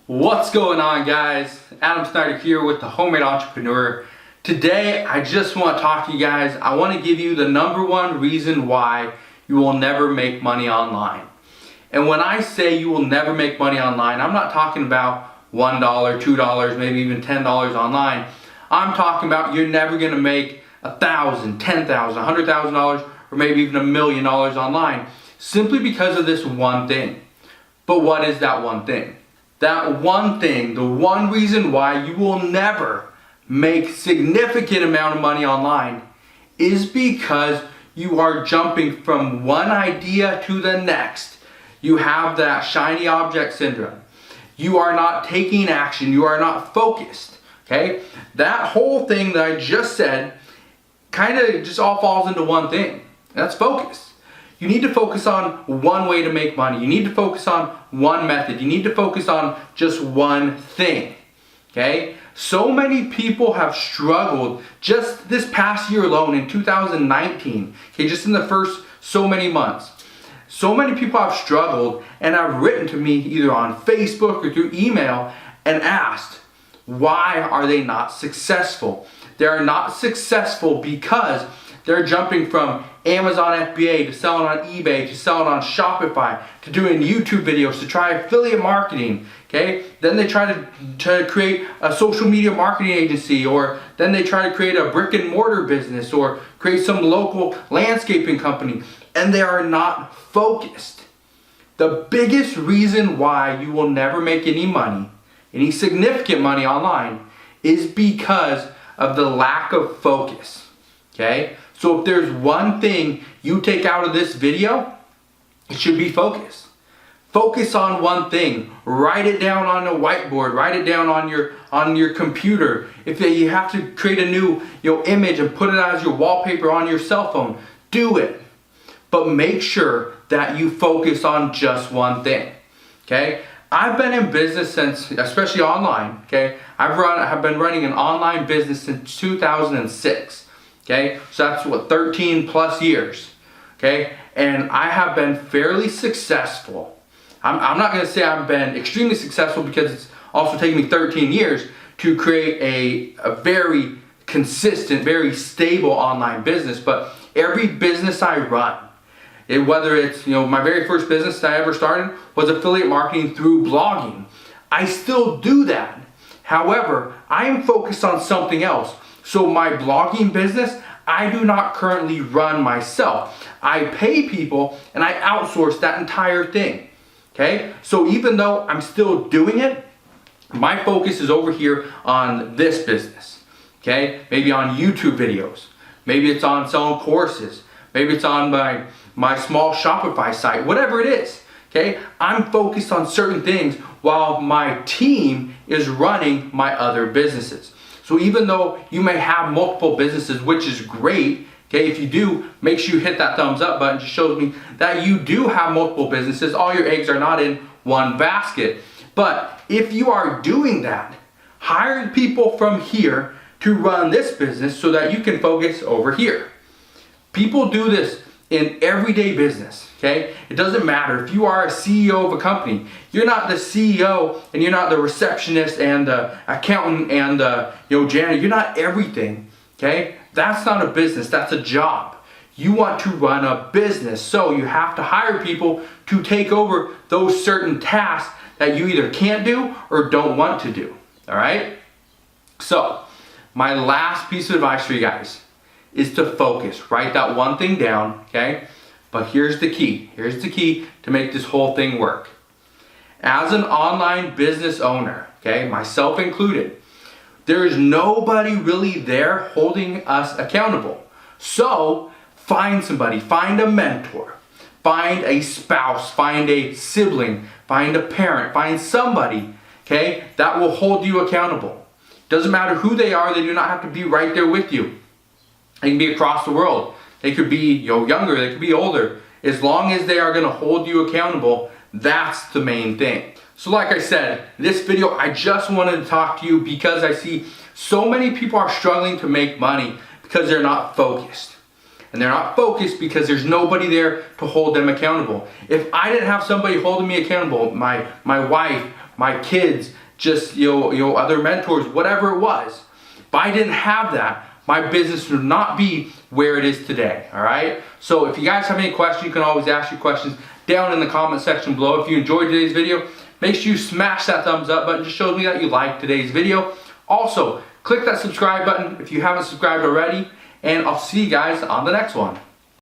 What's going on, guys? Adam Snyder here with the Homemade Entrepreneur. Today I just want to talk to you guys. I want to give you the number one reason why you will never make money online. And when I say you will never make money online, I'm not talking about $1, $2, maybe even $10 online. I'm talking about you're never going to make $1,000, $10,000, $100,000 or maybe even $1 million online simply because of this one thing. But what is that one thing? That one thing, the one reason why you will never make significant amount of money online is because you are jumping from one idea to the next. You have that shiny object syndrome. You are not taking action. You are not focused. Okay? That whole thing that I just said kind of just all falls into one thing. That's focus. You need to focus on one way to make money. You need to focus on one method. You need to focus on just one thing. Okay? So many people have struggled just this past year alone in 2019. Okay, just in the first so many months. So many people have struggled and have written to me either on Facebook or through email and asked, why are they not successful? They are not successful because they're jumping from Amazon FBA to selling on eBay to selling on Shopify to doing YouTube videos to try affiliate marketing. Okay, then they try to create a social media marketing agency, or then they try to create a brick and mortar business or create some local landscaping company, and they are not focused. The biggest reason why you will never make any money, any significant money online, is because of the lack of focus. Okay? So if there's one thing you take out of this video, it should be focus. Focus on one thing. Write it down on a whiteboard. Write it down on your computer. If you have to create a new image and put it as your wallpaper on your cell phone, do it. But make sure that you focus on just one thing. Okay? I've been in business since, especially online. Okay? I've been running an online business since 2006. Okay, so that's what, 13 plus years. Okay, and I have been fairly successful. I'm not going to say I've been extremely successful because it's also taken me 13 years to create a very consistent, very stable online business. But every business I run, whether it's my very first business that I ever started was affiliate marketing through blogging. I still do that. However, I am focused on something else. So my blogging business, I do not currently run myself. I pay people and I outsource that entire thing. Okay? So even though I'm still doing it, my focus is over here on this business. Okay? Maybe on YouTube videos. Maybe it's on selling courses. Maybe it's on my small Shopify site. Whatever it is. Okay? I'm focused on certain things while my team is running my other businesses. So even though you may have multiple businesses, which is great, okay, if you do, make sure you hit that thumbs up button. It just shows me that you do have multiple businesses. All your eggs are not in one basket. But if you are doing that, hire people from here to run this business so that you can focus over here. People do this in everyday business. Okay? It doesn't matter if you are a CEO of a company. You're not the CEO and you're not the receptionist and the accountant and the janitor. You're not everything. Okay? That's not a business. That's a job. You want to run a business, so you have to hire people to take over those certain tasks that you either can't do or don't want to do. All right? So, my last piece of advice for you guys is to focus. Write that one thing down. Okay? But here's the key. Here's the key to make this whole thing work. As an online business owner, okay, myself included, there is nobody really there holding us accountable. So find somebody, find a mentor, find a spouse, find a sibling, find a parent, find somebody, okay, that will hold you accountable. Doesn't matter who they are, they do not have to be right there with you. They can be across the world. They could be younger, they could be older. As long as they are going to hold you accountable, that's the main thing. So like I said, this video, I just wanted to talk to you because I see so many people are struggling to make money because they're not focused. And they're not focused because there's nobody there to hold them accountable. If I didn't have somebody holding me accountable, my wife, my kids, just other mentors, whatever it was. If I didn't have that, my business would not be where it is today, all right? So if you guys have any questions, you can always ask your questions down in the comment section below. If you enjoyed today's video, make sure you smash that thumbs up button. It just shows me that you liked today's video. Also, click that subscribe button if you haven't subscribed already, and I'll see you guys on the next one.